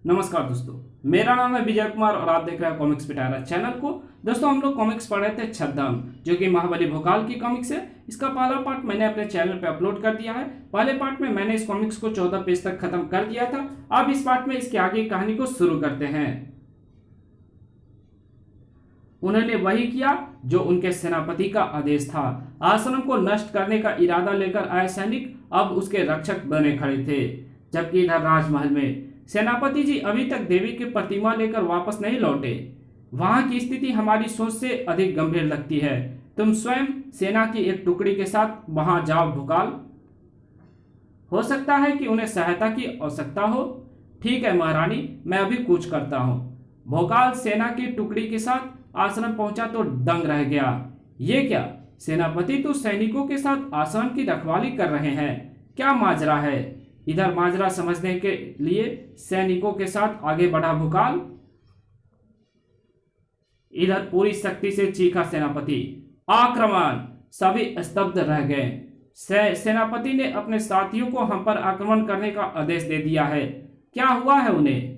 नमस्कार दोस्तों, मेरा नाम है विजय कुमार और आप देख रहे हैं कॉमिक्स पिटारा चैनल को। दोस्तों, हम लोग कॉमिक्स पढ़ रहे थे छद्म, जो कि महाबली भोकाल की कॉमिक्स है। इसका पहला पार्ट मैंने अपने चैनल पे अपलोड कर दिया है। पहले पार्ट में मैंने इस कॉमिक्स को 14 पेज तक खत्म कर दिया था। अब इस पार्ट में इसके आगे की कहानी को शुरू करते हैं। उन्होंने वही किया जो उनके सेनापति का आदेश था। आश्रम को नष्ट करने का इरादा लेकर आए सैनिक अब उसके रक्षक बने खड़े थे, जबकि इधर राजमहल में सेनापति जी अभी तक देवी की प्रतिमा लेकर वापस नहीं लौटे। वहां की स्थिति हमारी सोच से अधिक गंभीर लगती है। तुम स्वयं सेना की एक टुकड़ी के साथ वहां जाओ भोकाल। हो सकता है कि उन्हें सहायता की आवश्यकता हो। ठीक है महारानी, मैं अभी कूच करता हूं। भोकाल सेना की टुकड़ी के साथ आश्रम पहुंचा तो दंग रह गया। ये क्या, सेनापति तो सैनिकों के साथ आश्रम की रखवाली कर रहे हैं। क्या माजरा है? इधर माजरा समझने के लिए सैनिकों के साथ आगे बढ़ा भोकाल। इधर पूरी शक्ति से चीखा सेनापति, आक्रमण! सभी स्तब्ध रह गए। सेनापति ने अपने साथियों को हम पर आक्रमण करने का आदेश दे दिया है। क्या हुआ है उन्हें?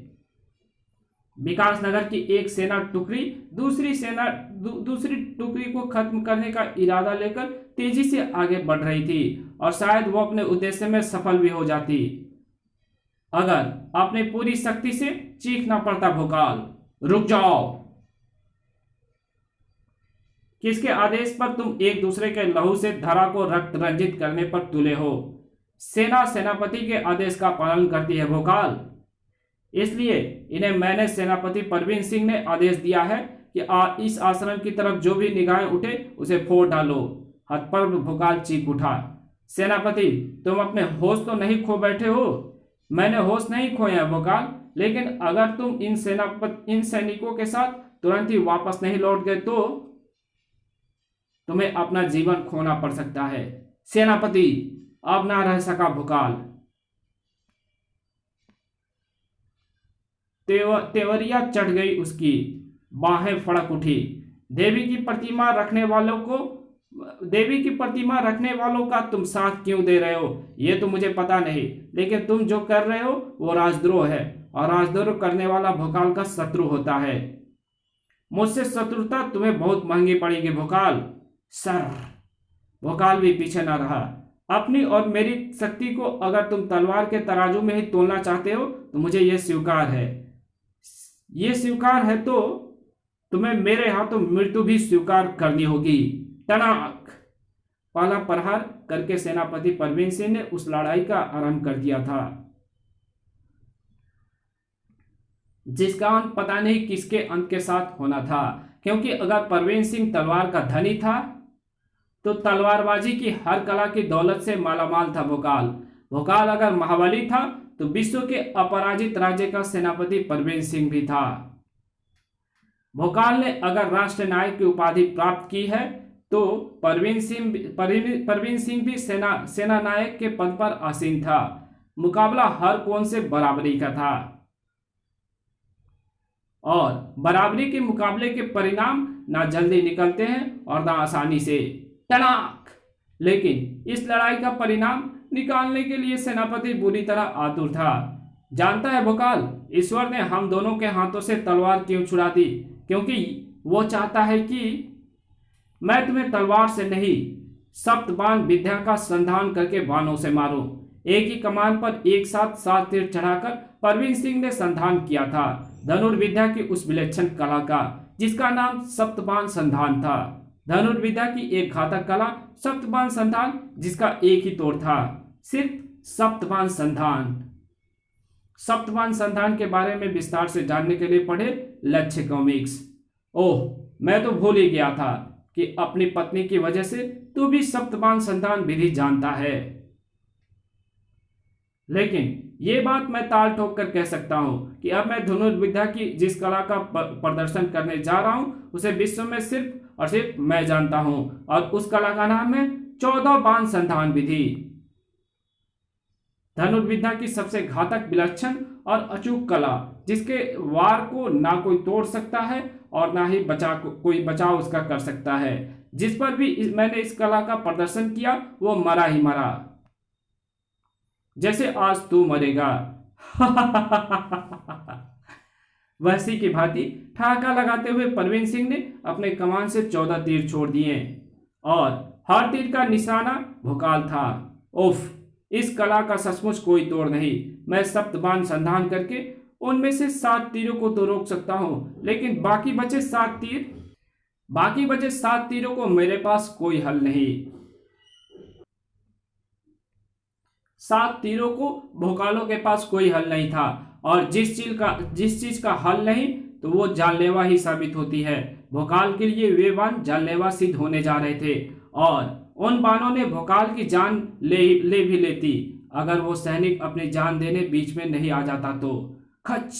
विकासनगर की एक सेना टुकड़ी दूसरी टुकड़ी को खत्म करने का इरादा लेकर तेजी से आगे बढ़ रही थी और शायद वो अपने उद्देश्य में सफल भी हो जाती अगर अपने पूरी शक्ति से चीखना पड़ता, भोकाल रुक जाओ! किसके आदेश पर तुम एक दूसरे के लहू से धरा को रक्त रंजित करने पर तुले हो? सेना सेनापति के आदेश का पालन करती है भोकाल। इसलिए इन्हें मैंने सेनापति परवीन सिंह ने आदेश दिया है कि इस आश्रम की तरफ जो भी निगाहें उठे उसे फोड़ डालो। हतप्रभ भोकाल चीख उठा। सेनापति, तुम अपने होश तो नहीं खो बैठे हो? मैंने होश नहीं खोया भोकाल, लेकिन अगर तुम इन सैनिकों के साथ तुरंत ही वापस नहीं लौट गए तो तुम्हें अपना जीवन खोना पड़ सकता है। सेनापति अब ना रह सका भोकाल। तेवरिया चढ़ गई उसकी, बाहें फड़क उठी। देवी की प्रतिमा रखने वालों का तुम साथ क्यों दे रहे हो ये तो मुझे पता नहीं, लेकिन तुम जो कर रहे हो वो राजद्रोह है और राजद्रोह करने वाला भोकाल का शत्रु होता है। मुझसे शत्रुता तुम्हें बहुत महंगी पड़ेगी भोकाल। सर! भोकाल भी पीछे न रहा। अपनी और मेरी शक्ति को अगर तुम तलवार के तराजू में ही तोलना चाहते हो तो मुझे यह स्वीकार है तो तुम्हें मेरे हाथों मृत्यु भी स्वीकार करनी होगी। टनाक! पहला प्रहार करके सेनापति परवीन सिंह ने उस लड़ाई का आरंभ कर दिया था, जिसका अंत पता नहीं किसके अंत के साथ होना था, क्योंकि अगर परवीन सिंह तलवार का धनी था तो तलवारबाजी की हर कला की दौलत से मालामाल था भोकाल अगर महाबली था तो विश्व के अपराजित राज्य का सेनापति परवीन सिंह भी था। भोकाल ने अगर राष्ट्र नायक की उपाधि प्राप्त की है तो परवीन सिंह भी सेना नायक के पद पर आसीन था। मुकाबला हर कोण से बराबरी का था और बराबरी के मुकाबले के परिणाम ना जल्दी निकलते हैं और ना आसानी से। टनाक! लेकिन इस लड़ाई का परिणाम निकालने के लिए सेनापति बुरी तरह आतुर था। जानता है भोकाल, ईश्वर ने हम दोनों के हाथों से तलवार क्यों छुड़ा दी? क्योंकि वो चाहता है कि मैं तुम्हें तलवार से नहीं, सप्तबाण विद्या का संधान करके बाणों से मारूं। एक ही कमान पर एक साथ 7 तीर चढ़ाकर परवीन सिंह ने संधान किया था धनुर्विद्या की उस विलक्षण कला का, जिसका नाम सप्तबाण संधान था। धनुर्विद्या की एक घातक कला, सप्तबाण संधान, जिसका एक ही तोड़ था, सिर्फ सप्तबाण संधान के बारे में विस्तार से जानने के लिए पढ़े लक्ष्य कॉमिक्स। ओह, मैं तो भूल ही गया था कि अपनी पत्नी की वजह से तू भी सप्तबाण संधान विधि जानता है। लेकिन ये बात मैं ताल ठोक कर कह सकता हूं कि अब मैं धनुर्विद्या की जिस कला का प्रदर्शन करने जा रहा हूं उसे विश्व में सिर्फ और सिर्फ मैं जानता हूं, और उस कला का नाम है 14 बाण संधान विधि। धनुर्विद्या की सबसे घातक, विलक्षण और अचूक कला, जिसके वार को ना कोई तोड़ सकता है और ना ही कोई बचाव उसका कर सकता है। जिस पर भी मैंने इस कला का प्रदर्शन किया वो मरा ही मरा, जैसे आज तू मरेगा। वहशी की भांति ठहाका लगाते हुए परवीन सिंह ने अपने कमान से 14 तीर छोड़ दिए और हर तीर का निशाना भोकाल था। उफ, इस कला का सचमुच कोई तोड़ नहीं। मैं सप्तबाण संधान करके उनमें से 7 तीरों को तो रोक सकता हूं, लेकिन बाकी बचे 7 तीरों को मेरे पास कोई हल नहीं। 7 तीरों को भोकालों के पास कोई हल नहीं था, और जिस चीज का हल नहीं तो वो जानलेवा ही साबित होती है। भोकाल के लिए वे बाण जानलेवा सिद्ध होने जा रहे थे, और उन बाणों ने भोकाल की जान ले भी लेती अगर वो सैनिक अपनी जान देने बीच में नहीं आ जाता तो। खच!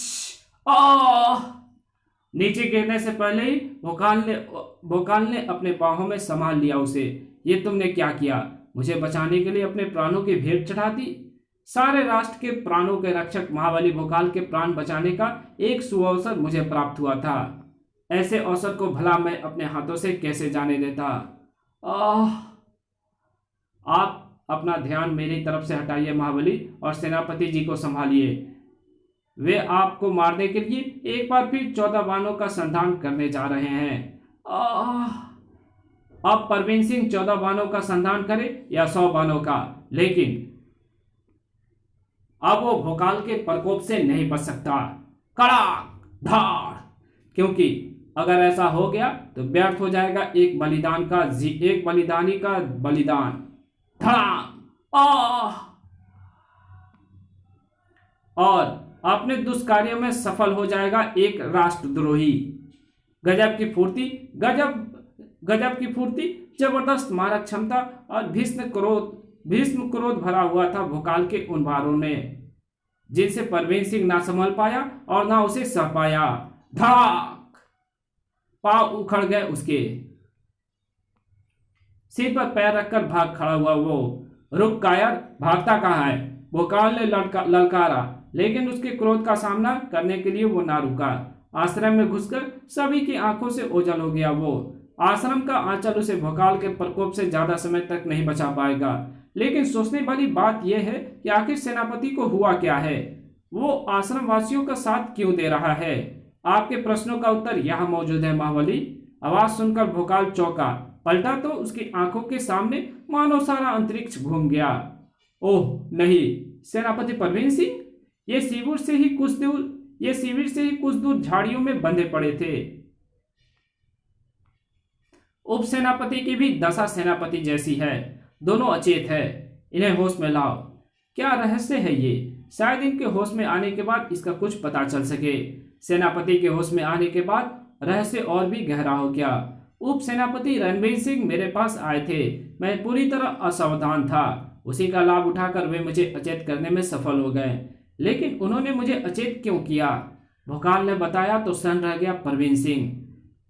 नीचे गिरने से पहले ही भोकाल ने अपने बाहों में संभाल लिया उसे। ये तुमने क्या किया? मुझे बचाने के लिए अपने प्राणों की भेंट चढ़ा दी। सारे राष्ट्र के प्राणों के रक्षक महाबली भोकाल के प्राण बचाने का एक सुअवसर मुझे प्राप्त हुआ था। ऐसे अवसर को भला मैं अपने हाथों से कैसे जाने देता। आप अपना ध्यान मेरी तरफ से हटाइए महाबली, और सेनापति जी को संभालिए। वे आपको मारने के लिए एक बार फिर 14 बाणों का संधान करने जा रहे हैं। अब परवीन सिंह 14 बाणों का संधान करे या 100 बाणों का, लेकिन अब वो भोकाल के प्रकोप से नहीं बच सकता। कड़ाक धाड़! क्योंकि अगर ऐसा हो गया तो व्यर्थ हो जाएगा एक बलिदानी का बलिदान। और अपने दुष्कार्यों में सफल हो जाएगा एक राष्ट्रद्रोही। गजब की फुर्ती, जबरदस्त मारक क्षमता और भीष्म क्रोध भरा हुआ था भोकाल के उन वारों में, जिनसे परवीन सिंह ना संभल पाया और ना उसे सह पाया। धड़ाक! पांव उखड़ गए उसके। सिर पर पैर रखकर भाग खड़ा हुआ वो। रुक कायर, भागता कहाँ है? भोकाल ने ललकारा, लेकिन उसके क्रोध का सामना करने के लिए वो ना रुका। आश्रम में घुसकर सभी की आंखों से ओझल हो गया वो। आश्रम का आंचल उसे भोकाल के प्रकोप से ज्यादा समय तक नहीं बचा पाएगा। लेकिन सोचने वाली बात यह है कि आखिर सेनापति को हुआ क्या है? वो आश्रम वासियों का साथ क्यों दे रहा है? आपके प्रश्नों का उत्तर यहाँ मौजूद है महाबली। आवाज सुनकर भोकाल चौंका, पलटा तो उसकी आंखों के सामने मानो सारा अंतरिक्ष घूम गया। ओह नहीं, सेनापति परवीन सिंह! ये शिविर से ही कुछ दूर झाड़ियों में बंधे पड़े थे। उप सेनापति की भी दशा सेनापति जैसी है, दोनों अचेत है। इन्हें होश में लाओ। क्या रहस्य है ये? शायद इनके होश में आने के बाद इसका कुछ पता चल सके। सेनापति के होश में आने के बाद रहस्य और भी गहरा हो गया। उप सेनापति रणबीर सिंह मेरे पास आए थे। मैं पूरी तरह असावधान था। उसी का लाभ उठाकर वे मुझे अचेत करने में सफल हो गए। लेकिन उन्होंने मुझे अचेत क्यों किया? भोकाल ने बताया तो सहम रह गया परवीन सिंह।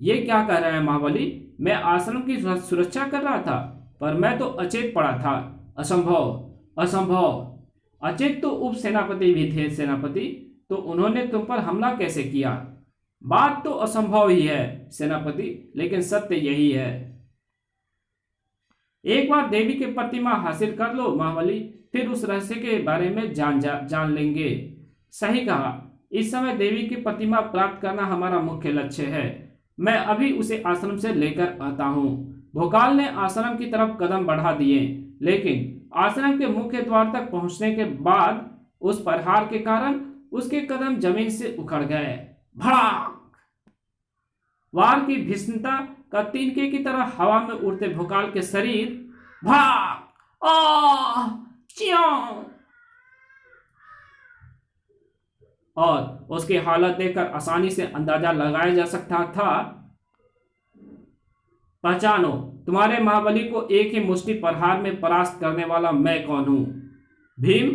ये क्या कह रहे हैं महाबली? मैं आश्रम की सुरक्षा कर रहा था, पर मैं तो अचेत पड़ा था। असंभव। अचेत तो उप सेनापति भी थे सेनापति, तो उन्होंने तुम पर हमला कैसे किया? बात तो असंभव ही है सेनापति, लेकिन सत्य यही है। एक बार देवी की प्रतिमा हासिल कर लो महाबली, फिर उस रहस्य के बारे में जान लेंगे। सही कहा। इस समय देवी की प्रतिमा प्राप्त करना हमारा मुख्य लक्ष्य है। मैं अभी उसे आश्रम से लेकर आता हूँ। भोकाल ने आश्रम की तरफ कदम बढ़ा दिए, लेकिन आश्रम के मुख्य द्वार तक पहुंचने के बाद उस प्रहार के कारण उसके कदम जमीन से उखड़ गए। भड़ाक! वार की भीषणता का तिनके की तरह हवा में उड़ते भोकाल के शरीर भड़ाक! च्यों! और उसकी हालत देखकर आसानी से अंदाजा लगाया जा सकता था। पहचानो, तुम्हारे महाबली को एक ही मुष्टि प्रहार में परास्त करने वाला मैं कौन हूं? भीम,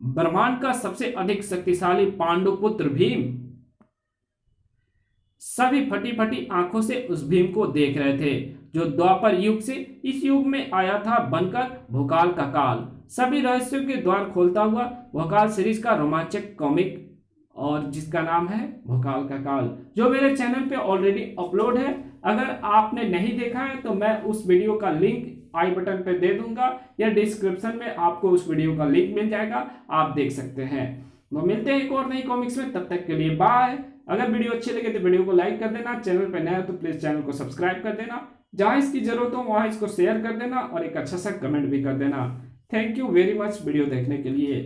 ब्रह्मांड का सबसे अधिक शक्तिशाली पांडुपुत्र भीम। सभी फटी फटी आंखों से उस भीम को देख रहे थे, जो द्वापर युग से इस युग में आया था बनकर भोकाल का काल। सभी रहस्यों के द्वार खोलता हुआ भोकाल सीरीज का रोमांचक कॉमिक, और जिसका नाम है भोकाल का काल, जो मेरे चैनल पे ऑलरेडी अपलोड है। अगर आपने नहीं देखा है तो मैं उस वीडियो का लिंक आई बटन पे दे दूंगा, या डिस्क्रिप्शन में आपको उस वीडियो का लिंक मिल जाएगा, आप देख सकते हैं। तो मिलते हैं एक और नई कॉमिक्स में, तब तक के लिए बाय। अगर वीडियो अच्छी लगे तो वीडियो को लाइक कर देना, चैनल पर नया हो तो प्लीज चैनल को सब्सक्राइब कर देना, जहां इसकी जरूरत हो वहां इसको शेयर कर देना और एक अच्छा सा कमेंट भी कर देना। Thank you very much video देखने के लिए।